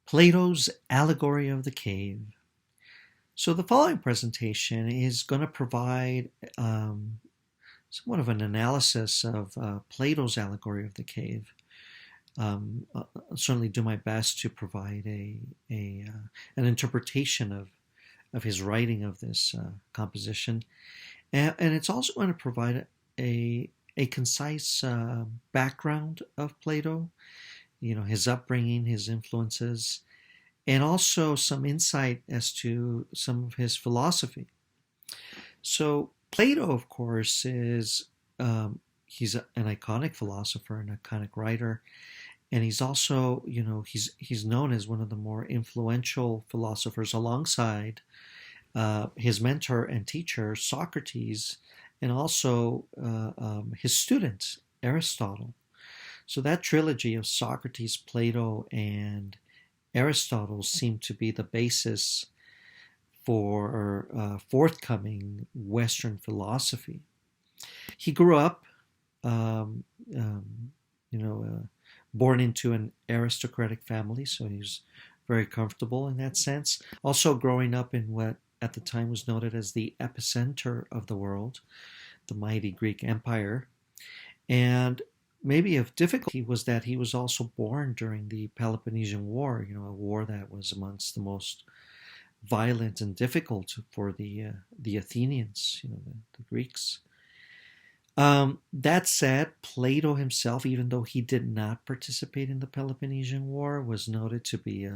Plato's Allegory of the Cave. So the following presentation is going to provide somewhat of an analysis of Plato's Allegory of the Cave. I'll certainly do my best to provide an interpretation of his writing of this composition, and it's also going to provide a concise background of Plato, his upbringing, his influences, and also some insight as to some of his philosophy. So Plato, of course, is he's an iconic philosopher, an iconic writer, and he's also, he's known as one of the more influential philosophers alongside his mentor and teacher Socrates, and also his student Aristotle. So that trilogy of Socrates, Plato, and Aristotle seemed to be the basis for forthcoming Western philosophy. He grew up, born into an aristocratic family, so he was very comfortable in that sense. Also growing up in what at the time was noted as the epicenter of the world, the mighty Greek Empire. And maybe of difficulty was that he was also born during the Peloponnesian War, a war that was amongst the most violent and difficult for the Athenians, the Greeks. That said, Plato himself, even though he did not participate in the Peloponnesian War, was noted to be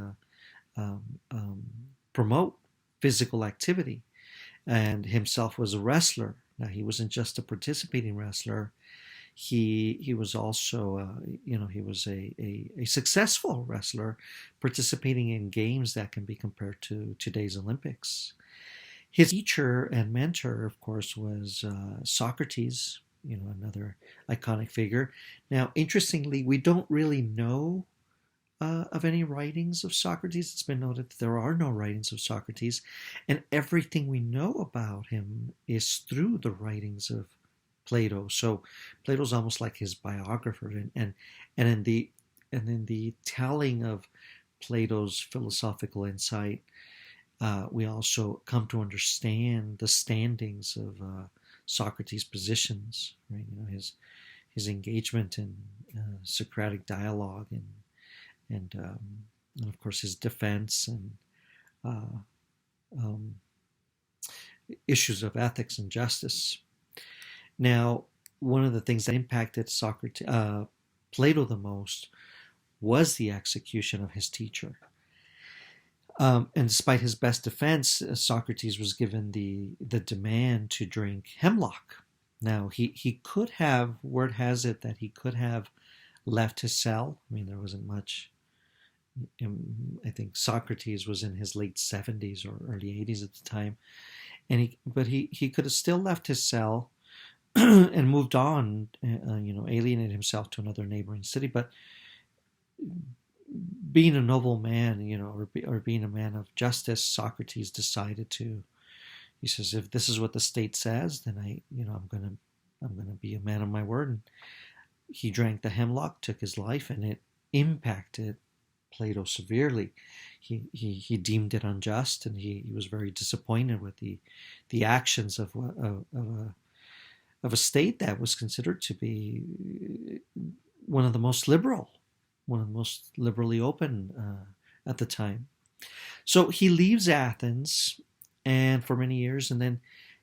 promote physical activity, and himself was a wrestler. Now, he wasn't just a participating wrestler. He was also, he was a successful wrestler, participating in games that can be compared to today's Olympics. His teacher and mentor, of course, was Socrates, another iconic figure. Now, interestingly, we don't really know of any writings of Socrates. It's been noted that there are no writings of Socrates, and everything we know about him is through the writings of Plato. So Plato's almost like his biographer, and in the telling of Plato's philosophical insight, we also come to understand the standings of Socrates' positions, right? His engagement in Socratic dialogue, and of course his defense and issues of ethics and justice. Now, one of the things that impacted Plato the most was the execution of his teacher. And despite his best defense, Socrates was given the demand to drink hemlock. Now, he could have, word has it that he could have left his cell. I mean, there wasn't much. I think Socrates was in his late 70s or early 80s at the time. But he could have still left his cell and moved on, alienated himself to another neighboring city. But being a noble man, or being a man of justice, Socrates decided to. He says, if this is what the state says, then I'm gonna be a man of my word. And he drank the hemlock, took his life, and it impacted Plato severely. He deemed it unjust, and he was very disappointed with the actions of a state that was considered to be one of the most liberally open at the time. So he leaves Athens, and for many years, and then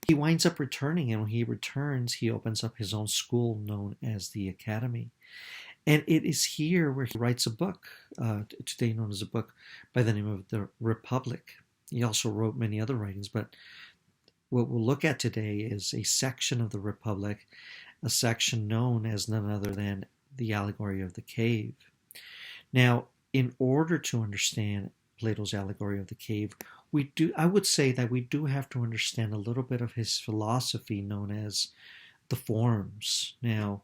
he winds up returning. And when he returns, he opens up his own school known as the Academy. And it is here where he writes a book, today known as a book by the name of the Republic. He also wrote many other writings, but what we'll look at today is a section of the Republic, a section known as none other than the Allegory of the Cave. Now, in order to understand Plato's Allegory of the Cave, I would say that we do have to understand a little bit of his philosophy known as the forms. Now,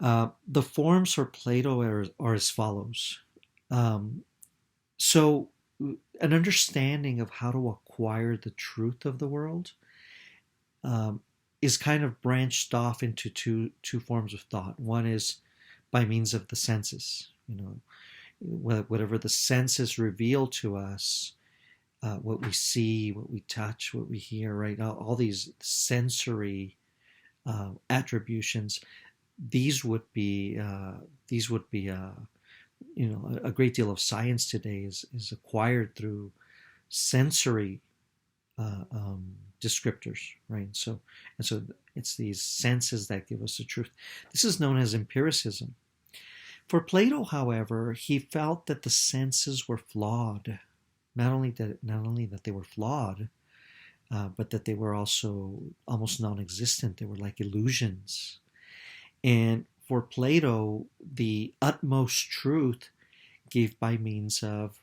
the forms for Plato are as follows. So an understanding of how to acquire the truth of the world is kind of branched off into two forms of thought. One is by means of the senses. whatever the senses reveal to us, what we see, what we touch, what we hear, right? All these sensory attributions. These would be a great deal of science today is acquired through sensory descriptors, right? So it's these senses that give us the truth. This is known as empiricism. For Plato, however, he felt that the senses were flawed. Not only that they were flawed, but that they were also almost non-existent. They were like illusions. And for Plato, the utmost truth gave by means of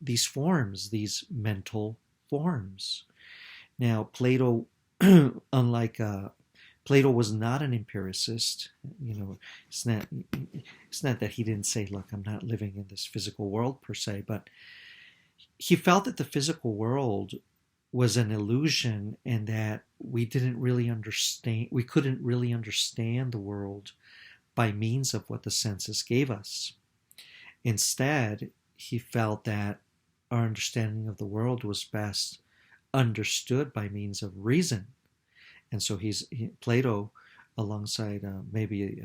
these forms, these mental forms. Now, Plato, unlike Plato, was not an empiricist. It's not that he didn't say, "Look, I'm not living in this physical world per se," but he felt that the physical world was an illusion and that we couldn't really understand the world by means of what the senses gave us. Instead, he felt that our understanding of the world was best understood by means of reason. And so Plato, alongside maybe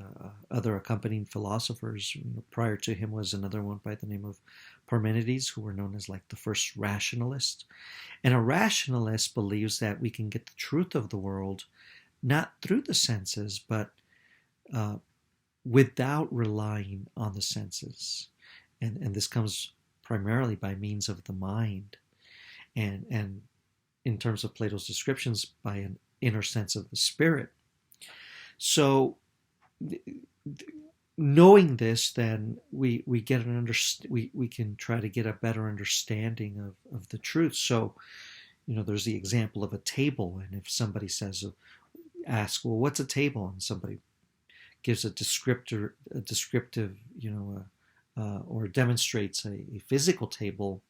other accompanying philosophers, prior to him was another one by the name of Parmenides, who were known as like the first rationalist. And a rationalist believes that we can get the truth of the world not through the senses, but without relying on the senses. And this comes primarily by means of the mind. And in terms of Plato's descriptions, by an inner sense of the spirit. So, knowing this, then we get we can try to get a better understanding of the truth. So, there's the example of a table, and if somebody asks, well, what's a table? And somebody gives a descriptive, or demonstrates a physical table.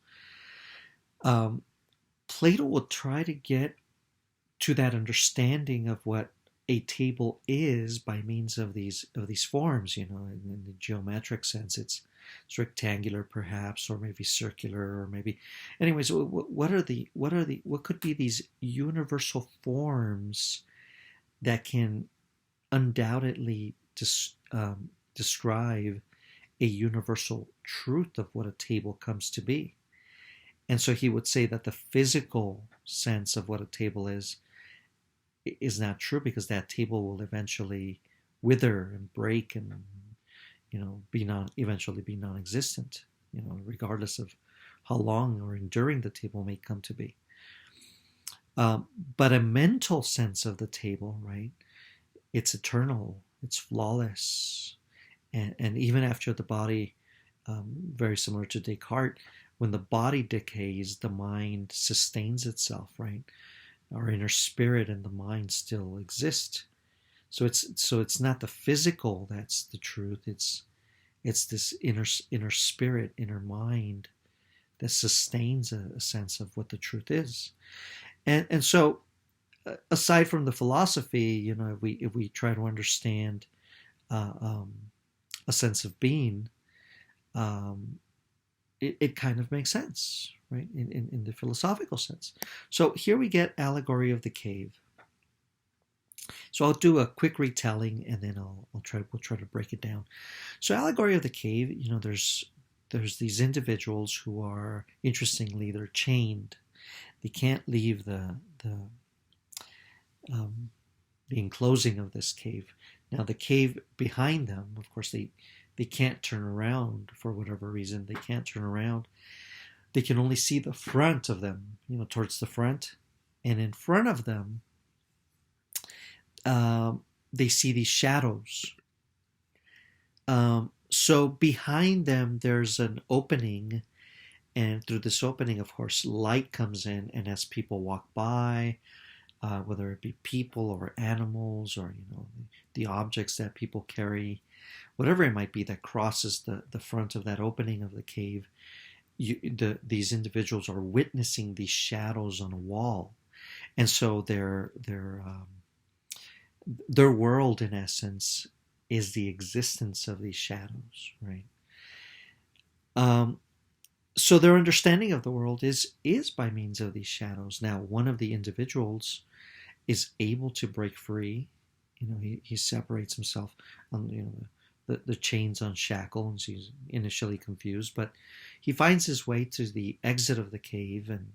Plato will try to get to that understanding of what a table is by means of these forms. In the geometric sense, it's rectangular, perhaps, or maybe circular, or maybe. Anyways, what could be these universal forms that can undoubtedly describe a universal truth of what a table comes to be? And so he would say that the physical sense of what a table is not true, because that table will eventually wither and break and eventually be non-existent, regardless of how long or enduring the table may come to be. But a mental sense of the table, right? It's eternal, it's flawless, and even after the body, very similar to Descartes, when the body decays, the mind sustains itself, right? Our inner spirit and the mind still exist. So it's not the physical that's the truth. It's this inner spirit, inner mind that sustains a sense of what the truth is. And so, aside from the philosophy, if we try to understand a sense of being, it kind of makes sense, right, in the philosophical sense. So here we get Allegory of the Cave. So I'll do a quick retelling, and then we'll try to break it down. So Allegory of the Cave, there's these individuals who are, interestingly, they're chained. They can't leave the enclosing of this cave. Now the cave behind them, of course, they can't turn around for whatever reason. They can't turn around. They can only see the front of them, towards the front. And in front of them, they see these shadows. So behind them, there's an opening. And through this opening, of course, light comes in. And as people walk by, whether it be people or animals or, the objects that people carry, whatever it might be that crosses the front of that opening of the cave, these individuals are witnessing these shadows on a wall. And so their world, in essence, is the existence of these shadows, right? Um, so their understanding of the world is by means of these shadows. Now, one of the individuals is able to break free. He separates himself on the chains unshackle, and he's initially confused, but he finds his way to the exit of the cave and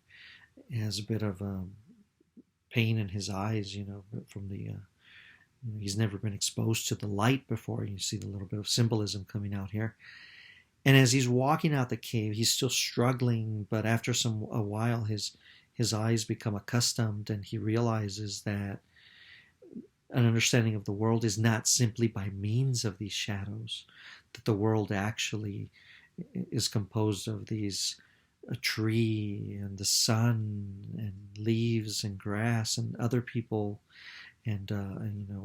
has a bit of pain in his eyes, from the he's never been exposed to the light before. You see a little bit of symbolism coming out here. And as he's walking out the cave, he's still struggling, but after a while, his eyes become accustomed, and he realizes that an understanding of the world is not simply by means of these shadows, that the world actually is composed of these a tree and the sun and leaves and grass and other people and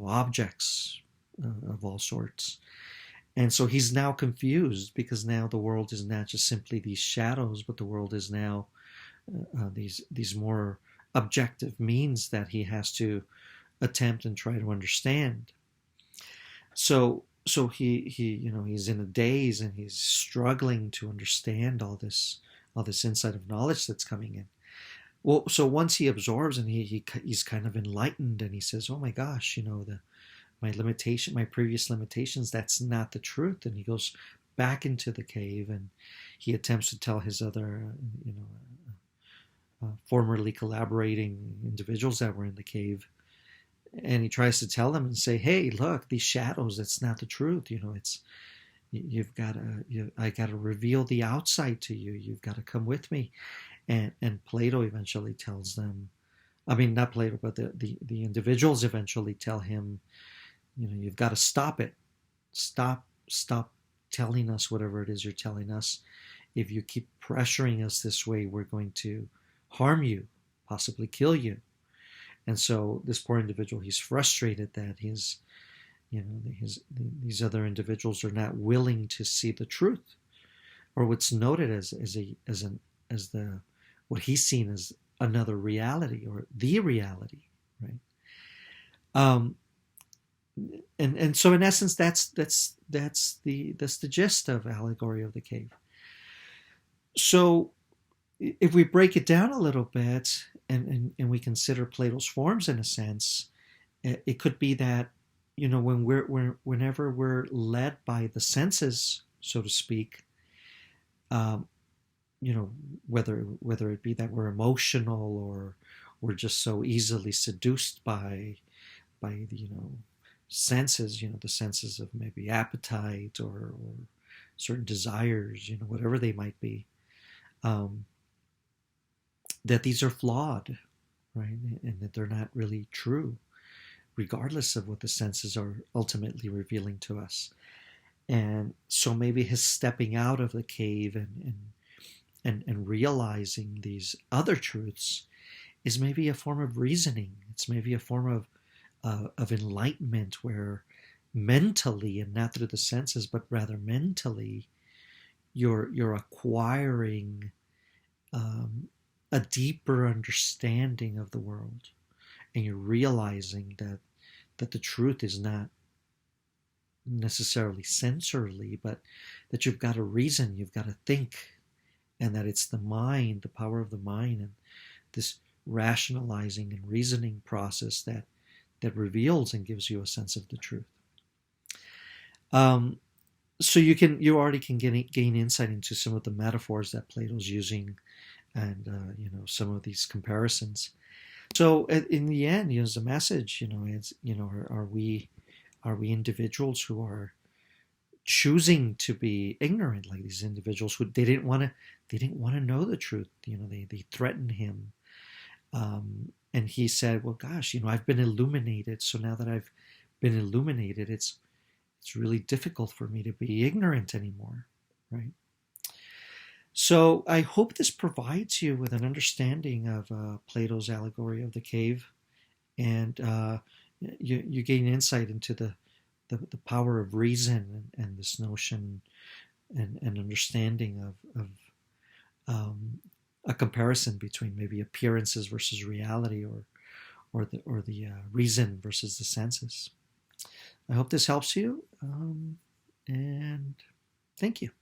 objects of all sorts. And so he's now confused, because now the world is not just simply these shadows, but the world is now these more objective means that he has to attempt and try to understand. So he's in a daze, and he's struggling to understand all this insight of knowledge that's coming in. Well, so once he absorbs, and he's kind of enlightened, and he says, "Oh my gosh, my previous limitations, that's not the truth." And he goes back into the cave, and he attempts to tell his other, formerly collaborating individuals that were in the cave, and he tries to tell them and say, "Hey, look, these shadows, that's not the truth. I got to reveal the outside to you. You've got to come with me." And Plato eventually tells them, I mean, not Plato, but the individuals eventually tell him, you've got to stop it. Stop telling us whatever it is you're telling us. If you keep pressuring us this way, we're going to harm you, possibly kill you. And so this poor individual, he's frustrated that these other individuals are not willing to see the truth, or what's noted as what he's seen as another reality, or the reality, right? And so in essence, that's the gist of Allegory of the Cave. So if we break it down a little bit, and we consider Plato's forms in a sense, it could be that whenever we're led by the senses, so to speak, whether it be that we're emotional, or we're just so easily seduced by the senses, the senses of maybe appetite or certain desires, whatever they might be, that these are flawed, right? And that they're not really true, regardless of what the senses are ultimately revealing to us. And so maybe his stepping out of the cave and realizing these other truths is maybe a form of reasoning. It's maybe a form of enlightenment, where mentally, and not through the senses, but rather mentally, you're acquiring a deeper understanding of the world, and you're realizing that the truth is not necessarily sensorily, but that you've got to reason, you've got to think, and that it's the mind, the power of the mind, and this rationalizing and reasoning process that reveals and gives you a sense of the truth. So you already can gain insight into some of the metaphors that Plato's using, and some of these comparisons. So in the end, as a message, it's are we individuals who are choosing to be ignorant, like these individuals who they didn't want to know the truth. They threatened him, and he said, "Well, gosh, I've been illuminated. So now that I've been illuminated, it's really difficult for me to be ignorant anymore, right?" So I hope this provides you with an understanding of Plato's Allegory of the Cave, and you gain insight into the power of reason, and this notion and understanding of a comparison between maybe appearances versus reality, or the reason versus the senses. I hope this helps you, and thank you.